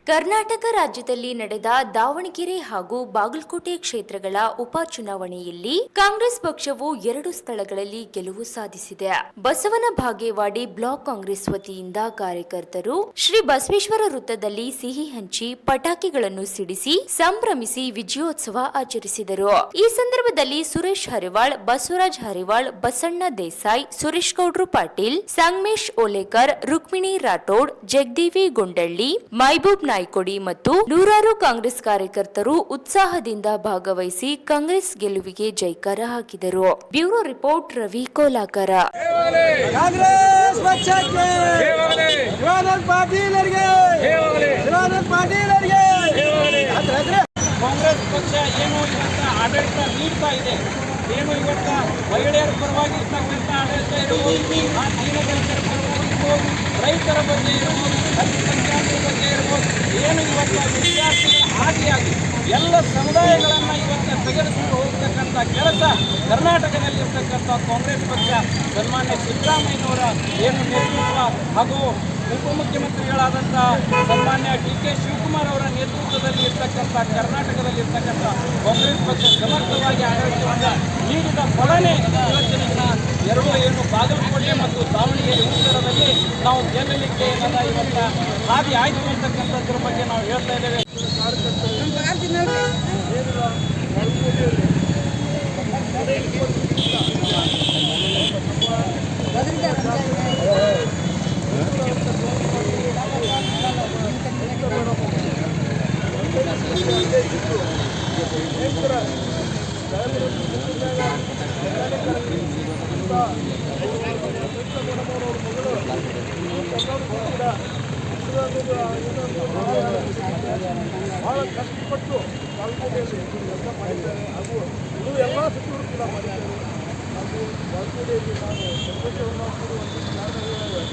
ಕರ್ನಾಟಕ ರಾಜ್ಯದಲ್ಲಿ ನಡೆದ ದಾವಣಗೆರೆ ಹಾಗೂ ಬಾಗಲಕೋಟೆ ಕ್ಷೇತ್ರಗಳ ಉಪಚುನಾವಣೆಯಲ್ಲಿ ಕಾಂಗ್ರೆಸ್ ಪಕ್ಷವು 2 ಸ್ಥಳಗಳಲ್ಲಿ ಗೆಲುವು ಸಾಧಿಸಿದೆ. ಬಸವನ ಬಾಗೇವಾಡಿ ಬ್ಲಾಕ್ ಕಾಂಗ್ರೆಸ್ ವತಿಯಿಂದ ಕಾರ್ಯಕರ್ತರು ಶ್ರೀ ಬಸವೇಶ್ವರ ವೃತ್ತದಲ್ಲಿ ಸಿಹಿ ಹಂಚಿ ಪಟಾಕಿಗಳನ್ನು ಸಿಡಿಸಿ ಸಂಭ್ರಮಿಸಿ ವಿಜಯೋತ್ಸವ ಆಚರಿಸಿದರು. ಈ ಸಂದರ್ಭದಲ್ಲಿ ಸುರೇಶ್ ಹರಿವಾಳ್, ಬಸವರಾಜ್ ಹರಿವಾಳ್, ಬಸಣ್ಣ ದೇಸಾಯಿ, ಸುರೇಶ್ ಗೌಡ್ರು ಪಾಟೀಲ್, ಸಂಗಮೇಶ್ ಓಲೇಕರ್, ರುಕ್ಮಿಣಿ ರಾಠೋಡ್, ಜಗದೀವಿ ಗುಂಡಳ್ಳಿ, ಮೈಬೂಬ್ ನಾಯ್ಕೊಡಿ ಮತ್ತು ನೂರಾರು ಕಾಂಗ್ರೆಸ್ ಕಾರ್ಯಕರ್ತರು ಉತ್ಸಾಹದಿಂದ ಭಾಗವಹಿಸಿ ಕಾಂಗ್ರೆಸ್ ಗೆಲುವಿಗೆ ಜೈಕಾರ ಹಾಕಿದರು. Bureau report Ravi Kolakar. ಕಾಂಗ್ರೆಸ್ ಪಕ್ಷಕ್ಕೆ ಕಾಂಗ್ರೆಸ್ ಪಕ್ಷ ಏನು ಇವತ್ತ ಆಡಳಿತ ನೀಡ್ತಾ ಇದೆ, ಏನು ಇವತ್ತ ಮಹಿಳೆಯರ ಪರವಾಗಿ ಇರ್ತಕ್ಕಂಥ ಆಡಳಿತ ಇರಬಹುದು, ಆ ದೀನದಲಿತರ ಪರವಾಗಿ ಇರಬಹುದು, ರೈತರ ಬಗ್ಗೆ ಇರಬಹುದು, ಅಲ್ಪಸಂಖ್ಯಾತರ ಬಗ್ಗೆ ಇರಬಹುದು, ಏನು ಇವತ್ತ ವಿದ್ಯಾರ್ಥಿಗಳ ಆದಿಯಾಗಿ ಎಲ್ಲ ಸಮುದಾಯಗಳನ್ನು ಇವತ್ತು ತೆಗೆದುಕೊಂಡು ಹೋಗ್ತಕ್ಕಂಥ ಕೆಲಸ ಕರ್ನಾಟಕದಲ್ಲಿರ್ತಕ್ಕಂಥ ಕಾಂಗ್ರೆಸ್ ಪಕ್ಷ ಸನ್ಮಾನ್ಯ ಸಿದ್ದರಾಮಯ್ಯನವರ ಏನು ನೇತೃತ್ವ ಹಾಗೂ ಉಪಮುಖ್ಯಮಂತ್ರಿಗಳಾದಂಥ ಸನ್ಮಾನ್ಯ ಡಿ.ಕೆ. ಶಿವಕುಮಾರ್ ಅವರ ನೇತೃತ್ವದಲ್ಲಿ ಇರ್ತಕ್ಕಂಥ ಕರ್ನಾಟಕದಲ್ಲಿರ್ತಕ್ಕಂಥ ಕಾಂಗ್ರೆಸ್ ಪಕ್ಷ ಸಮರ್ಥವಾಗಿ ಆಡಳಿತವನ್ನು ನೀಡಿದ ಫಲನೇ ಇವತ್ತಿನ ಎರಡು ಏನು ಬಾಗಲಕೋಟೆ ಮತ್ತು ದಾವಣಗೆರೆ ಉತ್ತರದಲ್ಲಿ ನಾವು ಗೆಲ್ಲಲಿಕ್ಕೆ ಏನದ ಇವತ್ತು ಹಾದಿ ಆಯಿತು ಅಂತಕ್ಕಂಥದ್ರ ಬಗ್ಗೆ ನಾವು ಹೇಳ್ತಾ ಇದ್ದೇವೆ. ಬಹಳ ಕಷ್ಟಪಟ್ಟು ಬಾಗಲಕೋಟೆಯಲ್ಲಿ ಕೆಲಸ ಮಾಡಿದ್ದಾರೆ ಹಾಗೂ ಇದು ಎಲ್ಲ ಸಚಿವರು ಕೂಡ ಮಾಡಿದ್ದಾರೆ. ಹಾಗೂ ಬಾಗಲಕೋಟೆಯಲ್ಲಿ ನಾನು ಸಂತೋಷವನ್ನು ಕೊಡುವಂಥ ಕಾರಣಗಳ